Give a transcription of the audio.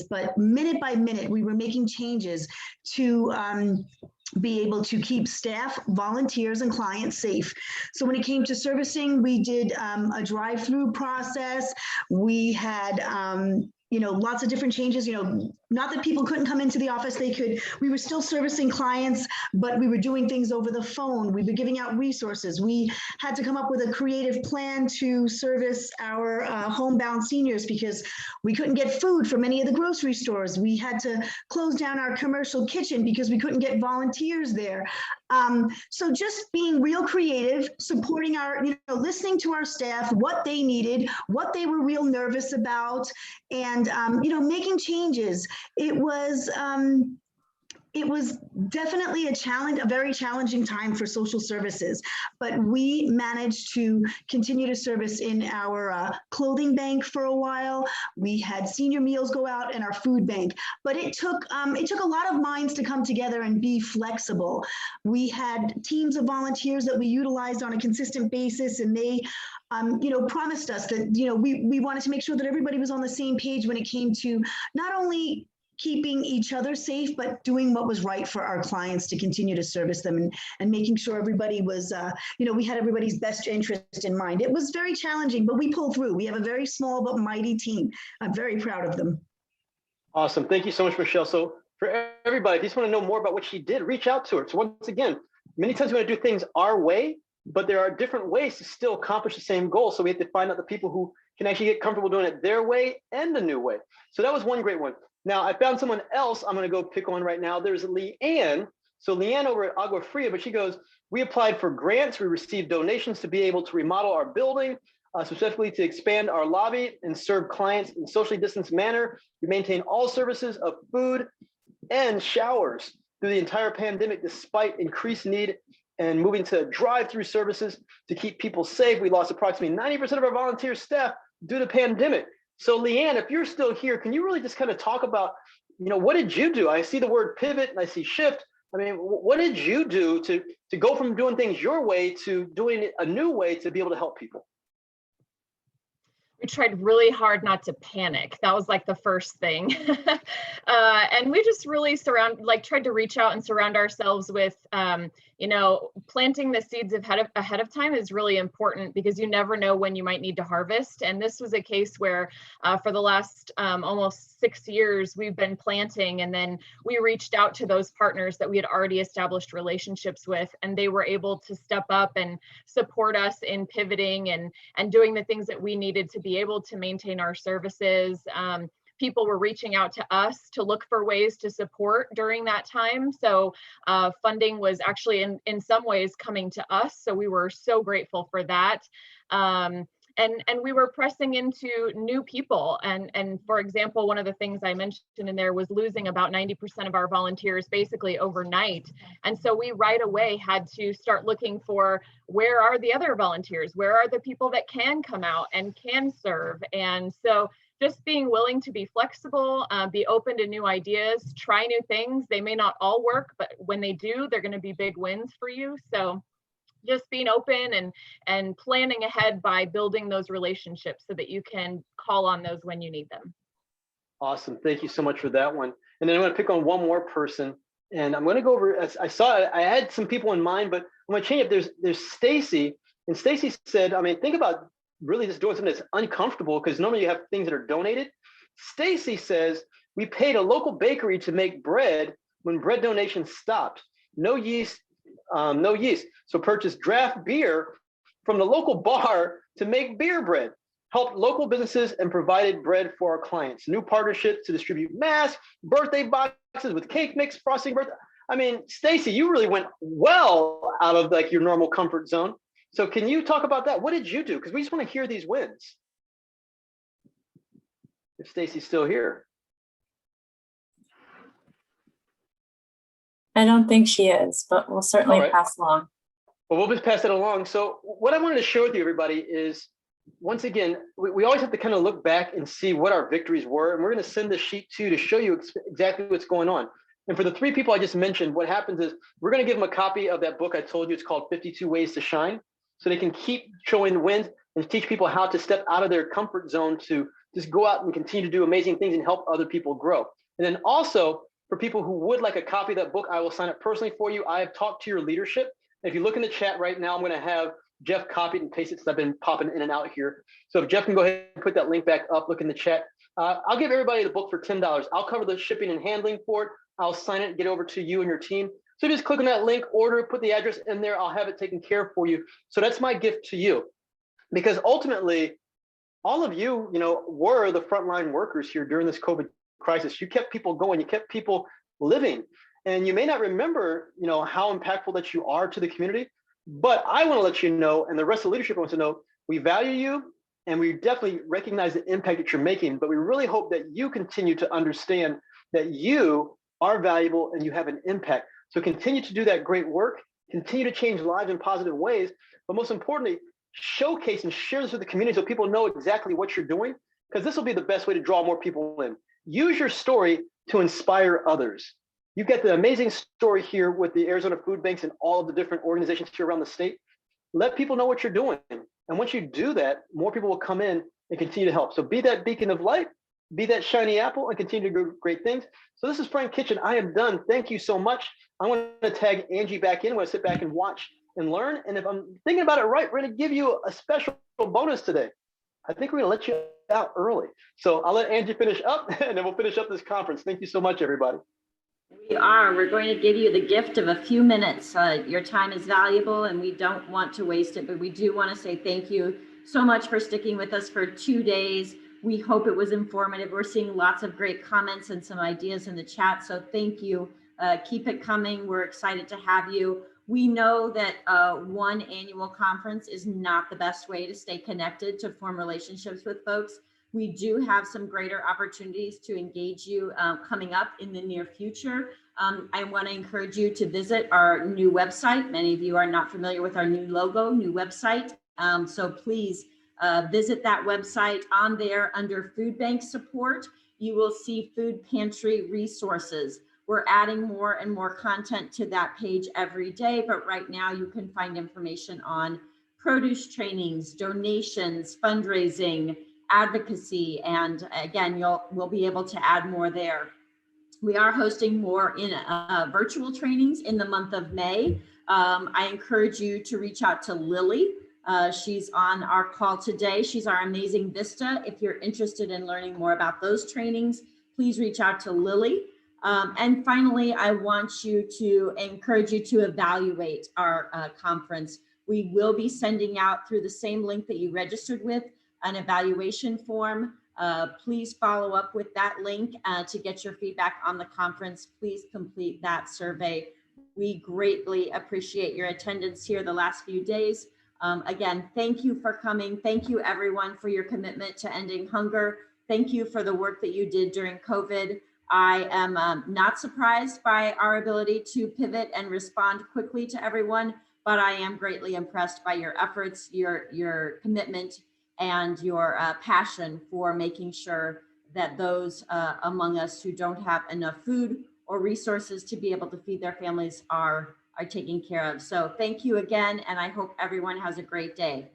but minute by minute, we were making changes to be able to keep staff, volunteers, and clients safe. So when it came to servicing, we did a drive-through process. We had lots of different changes, not that people couldn't come into the office, we were still servicing clients, but we were doing things over the phone. We were giving out resources. We had to come up with a creative plan to service our homebound seniors because we couldn't get food from any of the grocery stores. We had to close down our commercial kitchen because we couldn't get volunteers there. So just being real creative, supporting listening to our staff, what they needed, what they were real nervous about, and making changes. It was definitely a very challenging time for social services, but we managed to continue to service in our clothing bank for a while. We had senior meals go out in our food bank, but it took a lot of minds to come together and be flexible. We had teams of volunteers that we utilized on a consistent basis, and they promised us that, we wanted to make sure that everybody was on the same page when it came to not only keeping each other safe, but doing what was right for our clients to continue to service them and making sure everybody was, we had everybody's best interest in mind. It was very challenging, but we pulled through. We have a very small but mighty team. I'm very proud of them. Awesome. Thank you so much, Michelle. So for everybody, if you just want to know more about what she did, reach out to her. So once again, many times we want to do things our way, but there are different ways to still accomplish the same goal. So we have to find out the people who can actually get comfortable doing it their way and the new way. So that was one great one. Now I found someone else I'm going to go pick on right now. There's Leanne. So Leanne over at Agua Fria, but she goes, we applied for grants. We received donations to be able to remodel our building, specifically to expand our lobby and serve clients in a socially distanced manner. We maintain all services of food and showers through the entire pandemic, despite increased need and moving to drive-through services to keep people safe. We lost approximately 90% of our volunteer staff due to the pandemic. So Leanne, if you're still here, can you really just kind of talk about, what did you do? I see the word pivot and I see shift. I mean, what did you do to go from doing things your way to doing it a new way to be able to help people? We tried really hard not to panic. That was like the first thing. And we just really tried to reach out and surround ourselves with, planting the seeds ahead of time is really important because you never know when you might need to harvest. And this was a case where for the last almost 6 years, we've been planting, and then we reached out to those partners that we had already established relationships with, and they were able to step up and support us in pivoting and doing the things that we needed to be able to maintain our services. People were reaching out to us to look for ways to support during that time. So funding was actually in some ways coming to us. So we were so grateful for that. And we were pressing into new people. And for example, one of the things I mentioned in there was losing about 90% of our volunteers basically overnight. And so we right away had to start looking for, where are the other volunteers? Where are the people that can come out and can serve? And so just being willing to be flexible, be open to new ideas, try new things. They may not all work, but when they do, they're going to be big wins for you. So just being open and planning ahead by building those relationships so that you can call on those when you need them. Awesome. Thank you so much for that one. And then I'm going to pick on one more person, and I'm going to go over, as I had some people in mind, but I'm going to change it. There's Stacy, and Stacy said, think about really just doing something that's uncomfortable, because normally you have things that are donated. Stacy says, we paid a local bakery to make bread when bread donations stopped. No yeast. So purchased draft beer from the local bar to make beer bread. Helped local businesses and provided bread for our clients. New partnerships to distribute masks, birthday boxes with cake mix, frosting. Stacy, you really went well out of your normal comfort zone. So can you talk about that? What did you do? Because we just want to hear these wins. If Stacy's still here. I don't think she is, but we'll certainly pass along. Well, we'll just pass it along. So what I wanted to share with you, everybody, is, once again, we always have to kind of look back and see what our victories were. And we're going to send the sheet to show you exactly what's going on. And for the 3 people I just mentioned, what happens is we're going to give them a copy of that book I told you. It's called 52 Ways to Shine. So they can keep showing the wins and teach people how to step out of their comfort zone to just go out and continue to do amazing things and help other people grow. And then also for people who would like a copy of that book, I will sign it personally for you. I have talked to your leadership. If you look in the chat right now, I'm going to have Jeff copied and pasted since I've been popping in and out here. So if Jeff can go ahead and put that link back up, look in the chat. I'll give everybody the book for $10. I'll cover the shipping and handling for it. I'll sign it and get over to you and your team. So just click on that link, order, put the address in there. I'll have it taken care of for you. So that's my gift to you, because ultimately, all of you, were the frontline workers here during this COVID crisis. You kept people going, you kept people living, and you may not remember, how impactful that you are to the community. But I want to let you know, and the rest of the leadership wants to know, we value you, and we definitely recognize the impact that you're making. But we really hope that you continue to understand that you are valuable and you have an impact. So continue to do that great work, continue to change lives in positive ways, but most importantly, showcase and share this with the community so people know exactly what you're doing, because this will be the best way to draw more people in. Use your story to inspire others. You've got the amazing story here with the Arizona Food Banks and all of the different organizations here around the state. Let people know what you're doing. And once you do that, more people will come in and continue to help. So be that beacon of light, be that shiny apple, and continue to do great things. So this is Frank Kitchen. I am done. Thank you so much. I want to tag Angie back in. I want to sit back and watch and learn. And if I'm thinking about it right, we're going to give you a special bonus today. I think we're going to let you out early. So I'll let Angie finish up, and then we'll finish up this conference. Thank you so much, everybody. We are. We're going to give you the gift of a few minutes. Your time is valuable, and we don't want to waste it, but we do want to say thank you so much for sticking with us for 2 days. We hope it was informative. We're seeing lots of great comments and some ideas in the chat, so thank you. Keep it coming. We're excited to have you. We know that one annual conference is not the best way to stay connected, to form relationships with folks. We do have some greater opportunities to engage you coming up in the near future. I want to encourage you to visit our new website. Many of you are not familiar with our new logo, new website. So please visit that website. On there under Food Bank Support, you will see food pantry resources. We're adding more and more content to that page every day, but right now you can find information on produce trainings, donations, fundraising, advocacy, and again, we'll be able to add more there. We are hosting more in virtual trainings in the month of May. I encourage you to reach out to Lily. She's on our call today. She's our amazing Vista. If you're interested in learning more about those trainings, please reach out to Lily. And finally, I want to encourage you to evaluate our conference. We will be sending out through the same link that you registered with an evaluation form. Please follow up with that link to get your feedback on the conference. Please complete that survey. We greatly appreciate your attendance here the last few days. Again, thank you for coming. Thank you everyone for your commitment to ending hunger. Thank you for the work that you did during COVID. I am not surprised by our ability to pivot and respond quickly to everyone, but I am greatly impressed by your efforts, your commitment, and your passion for making sure that those among us who don't have enough food or resources to be able to feed their families are taken care of. So thank you again, and I hope everyone has a great day.